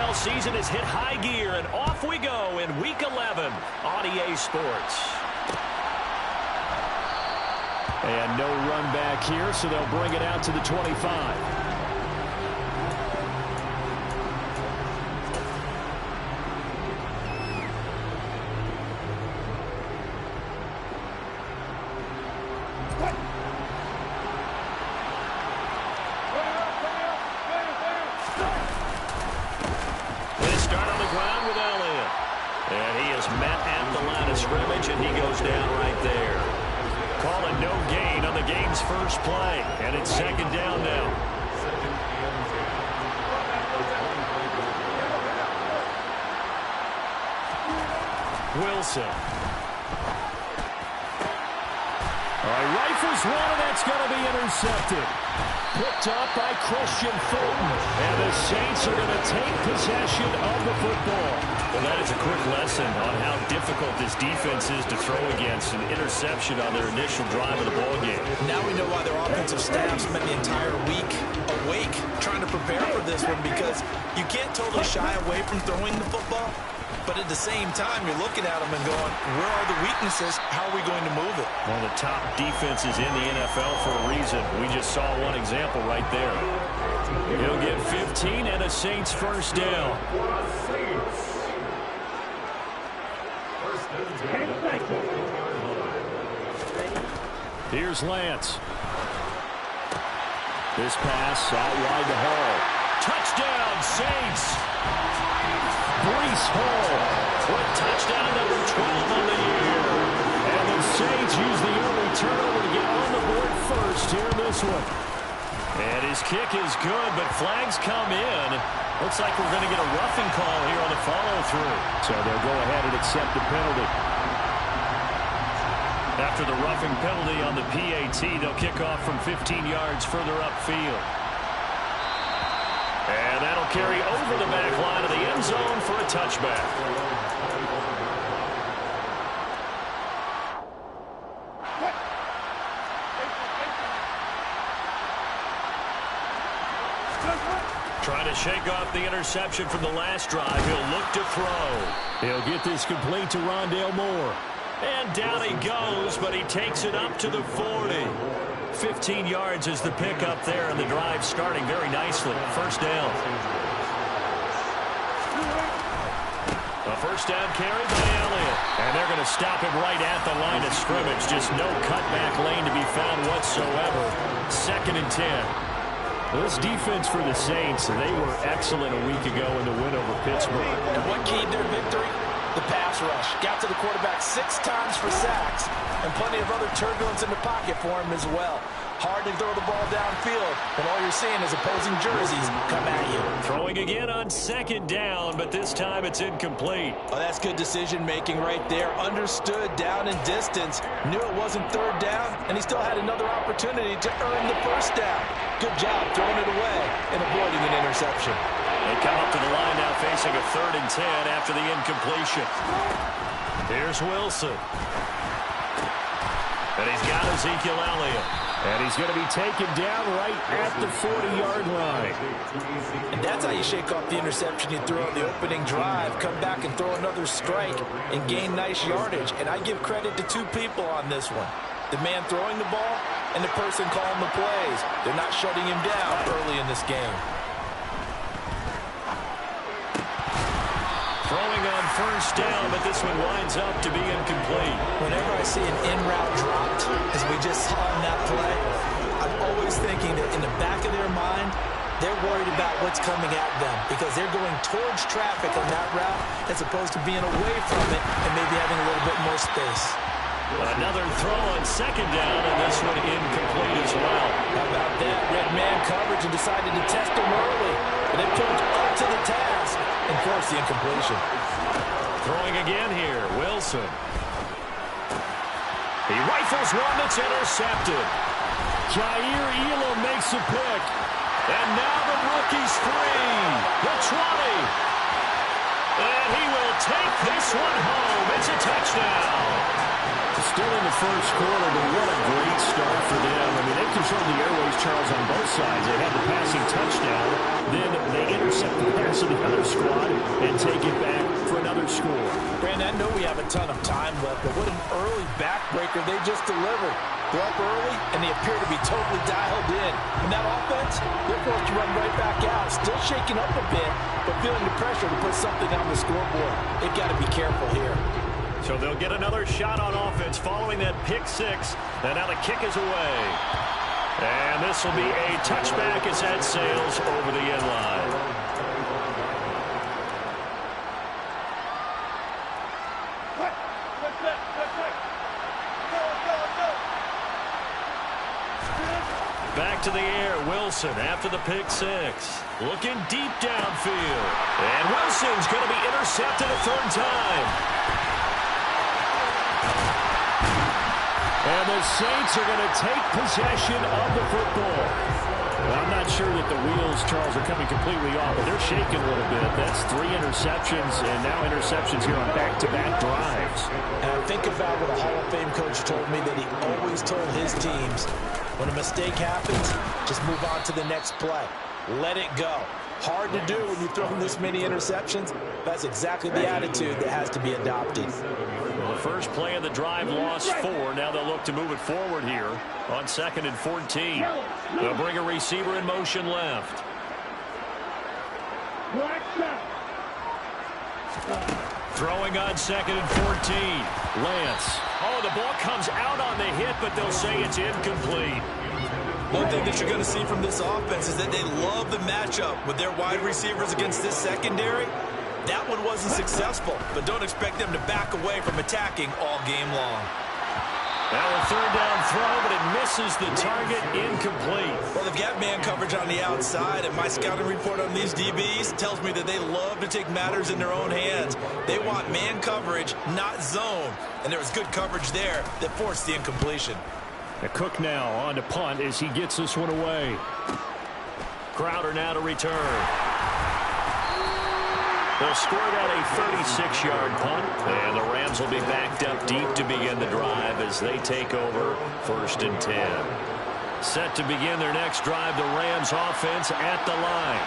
NFL season has hit high gear, and off we go in Week 11 on EA Sports. And no run back here, so they'll bring it out to the 25. And he goes down right there. Call it no gain on the game's first play. And it's second down now. Wilson. All right, rifles one, and that's going to be intercepted. Picked up by Christian Fulton. And the Saints are going to take possession of the football. Well, that is a quick lesson on how difficult this defense is to throw against an interception on their initial drive of the ballgame. Now we know why their offensive staff spent the entire week awake trying to prepare for this one, because you can't totally shy away from throwing the football. But at the same time, you're looking at them and going, where are the weaknesses? How are we going to move it? One of the top defenses in the NFL for a reason. We just saw one example right there. He'll get 15 and a Saints first down. Here's Lance. This pass out wide to Hall. Touchdown, Saints! Breece Hall with touchdown number 12 on the year. And the Saints use the early turnover to get on the board first here in this one. And his kick is good, but flags come in. Looks like we're going to get a roughing call here on the follow-through. So they'll go ahead and accept the penalty. After the roughing penalty on the PAT, they'll kick off from 15 yards further upfield. And that'll carry over the back line of the end zone for a touchback. Trying to shake off the interception from the last drive. He'll look to throw. He'll get this complete to Rondale Moore. And down he goes, but he takes it up to the 40. 15 yards is the pickup there, and the drive starting very nicely. First down. A first down carry by Elliott. And they're going to stop him right at the line of scrimmage. Just no cutback lane to be found whatsoever. Second and 10. This defense for the Saints, they were excellent a week ago in the win over Pittsburgh. And what keyed their victory? The pass rush. Got to the quarterback 6 times for sacks, and plenty of other turbulence in the pocket for him as well. Hard to throw the ball downfield, and all you're seeing is opposing jerseys come at you. Throwing again on second down, but this time it's incomplete. Oh, that's good decision-making right there. Understood down and distance. Knew it wasn't third down, and he still had another opportunity to earn the first down. Good job throwing it away and avoiding an interception. They come up to the line now facing a 3rd and 10 after the incompletion. Here's Wilson. And he's got Ezekiel Elliott. And he's going to be taken down right at the 40-yard line. And that's how you shake off the interception you threw on the opening drive. Come back and throw another strike and gain nice yardage. And I give credit to 2 people on this one. The man throwing the ball and the person calling the plays. They're not shutting him down early in this game. Throwing on first down, but this one winds up to be incomplete. Whenever I see an in-route dropped, as we just saw in that play, I'm always thinking that in the back of their mind, they're worried about what's coming at them because they're going towards traffic on that route as opposed to being away from it and maybe having a little bit more space. Another throw on second down, and this one incomplete as well. How about that? Red man coverage and decided to test him early, but they pulled up to the task and forced the incompletion. Throwing again here, Wilson. He rifles one that's intercepted. Jair Elam makes a pick. And now the rookie's free. The 20. And he will take this one home. It's a touchdown. Still in the first quarter, but what a great start for them. I mean, they controlled the airways Charles, on both sides. They have the passing touchdown, then they intercept the pass of the other squad and take it back for another score. Brandon, I know we have a ton of time left, but what an early backbreaker they just delivered. They're up early, and they appear to be totally dialed in. And that offense, they're forced to run right back out. Still shaking up a bit, but feeling the pressure to put something on the scoreboard. They've got to be careful here. So they'll get another shot on offense following that pick six. And now the kick is away. And this will be a touchback as that sails over the end line. Back to the air, Wilson after the pick six. Looking deep downfield. And Wilson's going to be intercepted a third time. And the Saints are going to take possession of the football. Well, I'm not sure that the wheels, Charles, are coming completely off, but they're shaking a little bit. That's 3 interceptions, and now interceptions here on back-to-back drives. And I think about what a Hall of Fame coach told me, that he always told his teams, when a mistake happens, just move on to the next play. Let it go. Hard to do when you throw this many interceptions. That's exactly the attitude that has to be adopted. Well, the first play of the drive lost 4. Now they'll look to move it forward here on 2nd and 14. They'll bring a receiver in motion left. Throwing on 2nd and 14. Lance. Oh, the ball comes out on the hit, but they'll say it's incomplete. One thing that you're going to see from this offense is that they love the matchup with their wide receivers against this secondary. That one wasn't successful, but don't expect them to back away from attacking all game long. Now a third down throw, but it misses the target, incomplete. Well, they've got man coverage on the outside, and my scouting report on these DBs tells me that they love to take matters in their own hands. They want man coverage, not zone. And there was good coverage there that forced the incompletion. Cook now on to punt as he gets this one away. Crowder now to return. They'll score out a 36-yard punt, and the Rams will be backed up deep to begin the drive as they take over 1st and 10. Set to begin their next drive, the Rams offense at the line.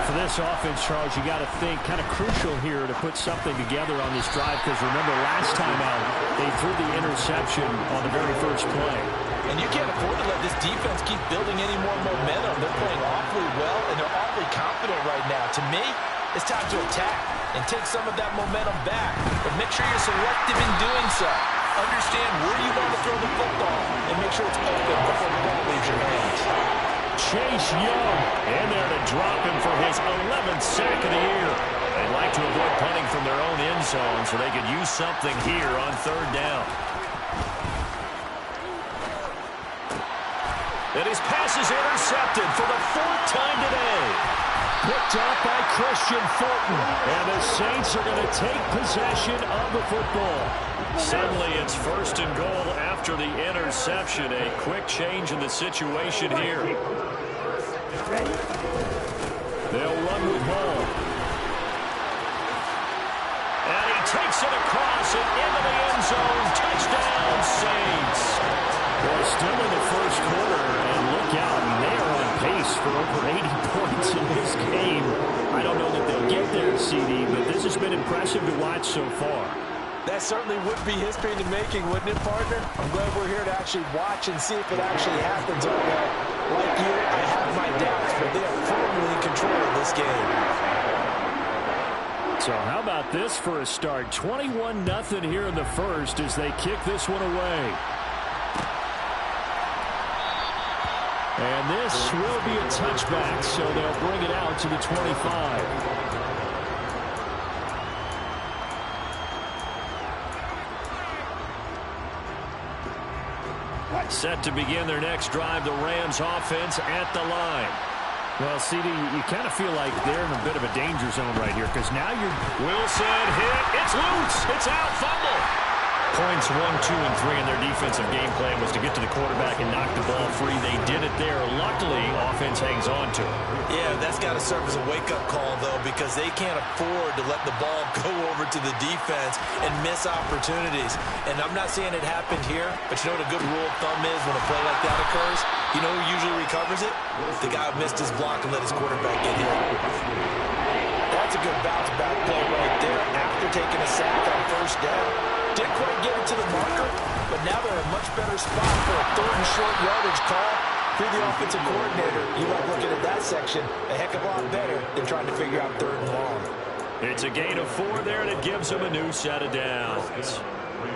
For this offense, Charles, you got to think kind of crucial here to put something together on this drive, because remember last time out they threw the interception on the very first play. And you can't afford to let this defense keep building any more momentum. They're playing awfully well, and they're awfully confident right now. To me, it's time to attack and take some of that momentum back. But make sure you're selective in doing so. Understand where you want to throw the football and make sure it's open before the ball leaves your hands. Chase Young in there to drop him for his 11th sack of the year. They'd like to avoid punting from their own end zone so they could use something here on 3rd down. And his pass is intercepted for the 4th time today. Picked up by Christian Fulton. And the Saints are going to take possession of the football. Suddenly it's 1st and goal after the interception. A quick change in the situation here. They'll run with Hall. And he takes it across and into the end zone. Touchdown, Saints. Well, still in the first quarter, and look out, they are on pace for over 80 points in this game. I don't know that they'll get there, CD, but this has been impressive to watch so far. That certainly would be history in the making, wouldn't it, partner? I'm glad we're here to actually watch and see if it actually happens. All right. Like you, I have my doubts, but they are firmly in control of this game. So how about this for a start? 21-0 here in the first as they kick this one away. And this will be a touchback, so they'll bring it out to the 25. Set to begin their next drive, the Rams offense at the line. Well, CD, you kind of feel like they're in a bit of a danger zone right here, because now you're... Wilson hit. It's loose. It's out. Fumble. Points 1, 2, and 3 in their defensive game plan was to get to the quarterback and knock the ball free. They did it there. Luckily, offense hangs on to it. Yeah, that's got to serve as a wake-up call, though, because they can't afford to let the ball go over to the defense and miss opportunities. And I'm not saying it happened here, but you know what a good rule of thumb is when a play like that occurs? You know who usually recovers it? The guy who missed his block and let his quarterback get hit. That's a good bounce-back play right there after taking a sack on first down. Didn't quite get it to the marker, but now they're in a much better spot for a third and short yardage call. If you're the offensive coordinator, you like looking at that section a heck of a lot better than trying to figure out third and long. It's a gain of 4 there, and it gives them a new set of downs.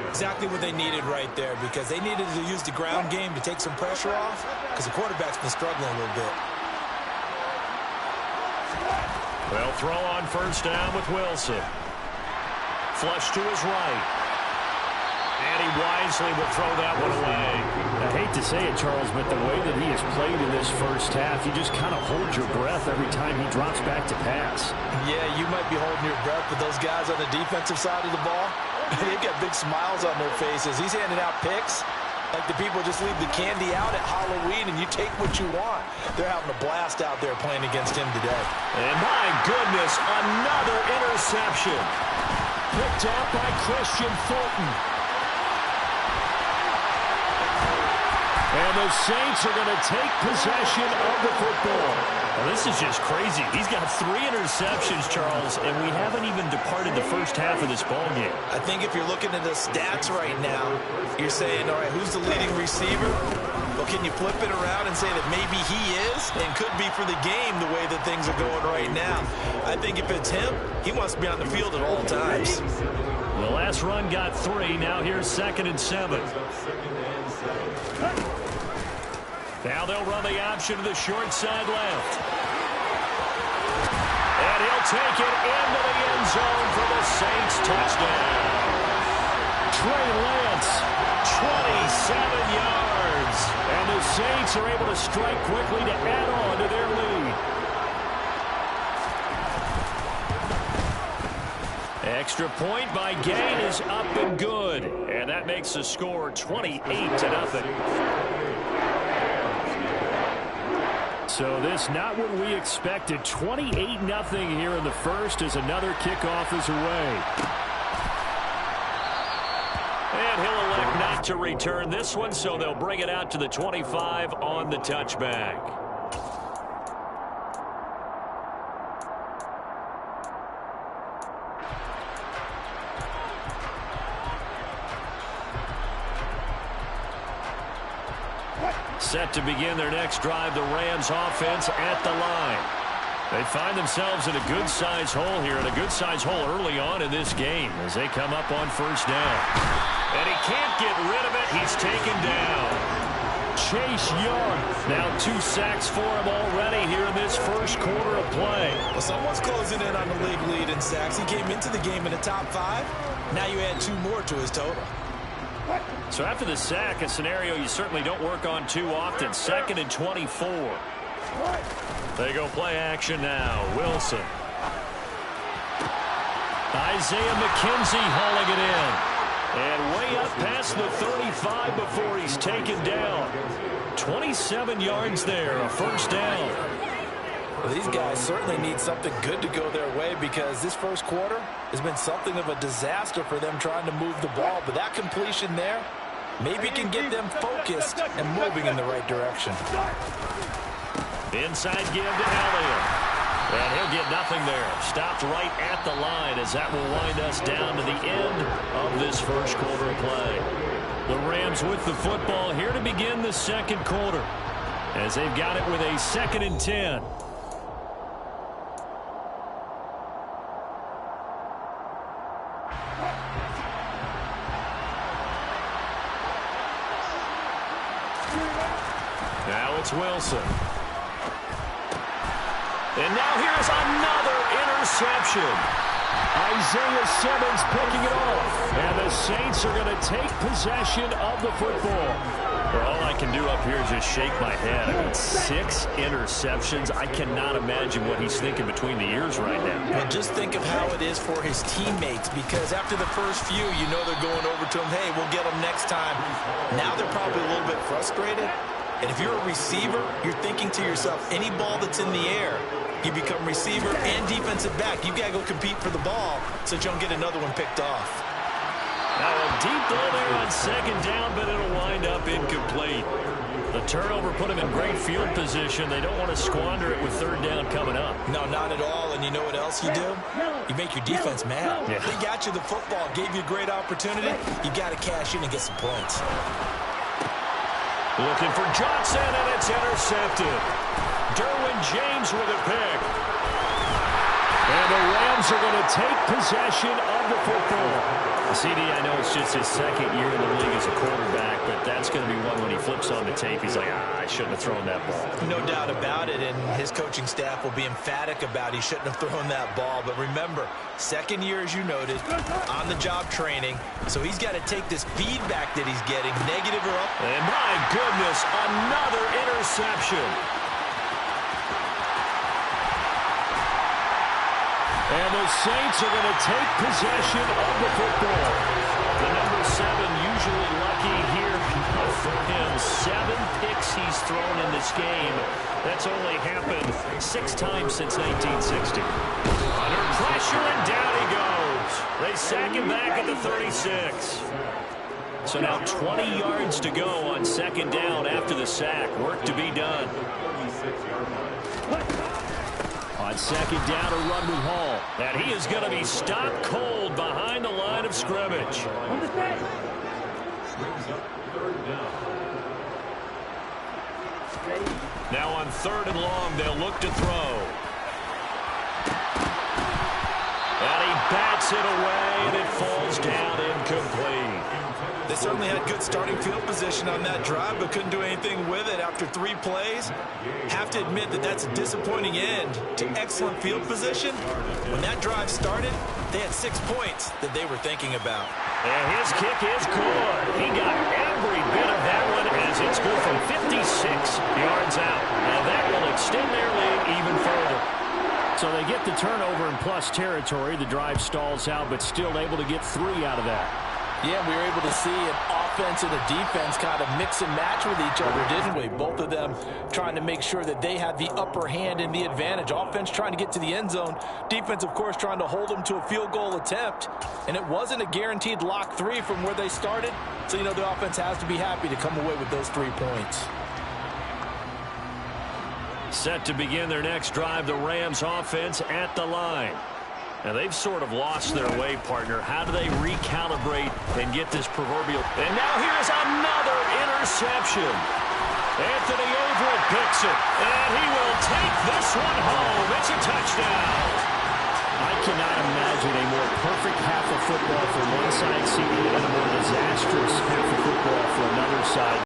Exactly what they needed right there, because they needed to use the ground game to take some pressure off, because the quarterback's been struggling a little bit. They'll throw on first down with Wilson. Flush to his right. And he wisely will throw that one away. I hate to say it, Charles, but the way that he has played in this first half, you just kind of hold your breath every time he drops back to pass. Yeah, you might be holding your breath, but those guys on the defensive side of the ball, they've got big smiles on their faces. He's handing out picks like the people just leave the candy out at Halloween and you take what you want. They're having a blast out there playing against him today. And my goodness, another interception. Picked up by Christian Fulton. And the Saints are going to take possession of the football. Well, this is just crazy. He's got 3 interceptions, Charles, and we haven't even departed the first half of this ball game. I think if you're looking at the stats right now, you're saying, all right, who's the leading receiver? Well, can you flip it around and say that maybe he is and could be for the game the way that things are going right now? I think if it's him, he wants to be on the field at all times. The last run got 3. Now here's 2nd and 7. Now they'll run the option to the short side left. And he'll take it into the end zone for the Saints touchdown. Trey Lance, 27 yards. And the Saints are able to strike quickly to add on to their lead. Extra point by Gain is up and good. And that makes the score 28-0. So this not what we expected. 28-0 here in the first as another kickoff is away. And he'll elect not to return this one, so they'll bring it out to the 25 on the touchback. Set to begin their next drive, the Rams offense at the line. They find themselves in a good-sized hole here, and a good-sized hole early on in this game as they come up on first down. And he can't get rid of it. He's taken down. Chase Young, now 2 sacks for him already here in this first quarter of play. Well, someone's closing in on the league lead in sacks. He came into the game in the top 5. Now you add 2 more to his total. So after the sack, a scenario you certainly don't work on too often. 2nd and 24. They go play action now. Wilson. Isaiah McKenzie hauling it in. And way up past the 35 before he's taken down. 27 yards there, a first down. Well, these guys certainly need something good to go their way because this first quarter has been something of a disaster for them trying to move the ball. But that completion there maybe can get them focused and moving in the right direction. Inside give to Elliott. And he'll get nothing there. Stopped right at the line as that will wind us down to the end of this first quarter of play. The Rams with the football here to begin the second quarter as they've got it with a 2nd and 10. Now it's Wilson. And now here's another interception. Isaiah Simmons picking it off. And the Saints are going to take possession of the football. Well, all I can do up here is just shake my head. I mean, 6 interceptions. I cannot imagine what he's thinking between the ears right now. Well, just think of how it is for his teammates, because after the first few, you know they're going over to him, hey, we'll get them next time. Now they're probably a little bit frustrated. And if you're a receiver, you're thinking to yourself, any ball that's in the air, you become receiver and defensive back. You've got to go compete for the ball so that you don't get another one picked off. Now a deep ball there on second down, but it'll wind up incomplete. The turnover put him in great field position. They don't want to squander it with third down coming up. No, not at all. And you know what else you do? You make your defense mad. Yeah. They got you the football, gave you a great opportunity. You got to cash in and get some points. Looking for Johnson, and it's intercepted. Derwin James with a pick. And the Rams are going to take possession of the football. CD, I know it's just his second year in the league as a quarterback, but that's going to be one when he flips on the tape. He's like, I shouldn't have thrown that ball. No doubt about it, and his coaching staff will be emphatic about he shouldn't have thrown that ball. But remember, second year, as you noted, on-the-job training, so he's got to take this feedback that he's getting, negative or up. And my goodness, another interception. And the Saints are going to take possession of the football. The number 7 usually lucky here for him. 7 picks he's thrown in this game. That's only happened 6 times since 1960. Under pressure, and down he goes. They sack him back at the 36. So now 20 yards to go on second down after the sack. Work to be done. On second down, a run with Hall. And he is going to be stopped cold behind the line of scrimmage. Now on third and long, they'll look to throw. And he bats it away, and it falls down incomplete. They certainly had good starting field position on that drive, but couldn't do anything with it after 3 plays. Have to admit that that's a disappointing end to excellent field position. When that drive started, they had 6 points that they were thinking about. And his kick is good. He got every bit of that one as it's good from 56 yards out. And that will extend their lead even further. So they get the turnover in plus territory. The drive stalls out, but still able to get 3 out of that. Yeah, we were able to see an offense and a defense kind of mix and match with each other, didn't we? Both of them trying to make sure that they had the upper hand and the advantage. Offense trying to get to the end zone. Defense, of course, trying to hold them to a field goal attempt. And it wasn't a guaranteed lock 3 from where they started. So, you know, the offense has to be happy to come away with those 3 points. Set to begin their next drive, the Rams offense at the line. Now, they've sort of lost their way, partner. How do they recalibrate and get this proverbial? And now here's another interception. Anthony Averett picks it, and he will take this one home. It's a touchdown. I cannot imagine a more perfect half of football for one side, CD, and a more disastrous half of football for another side.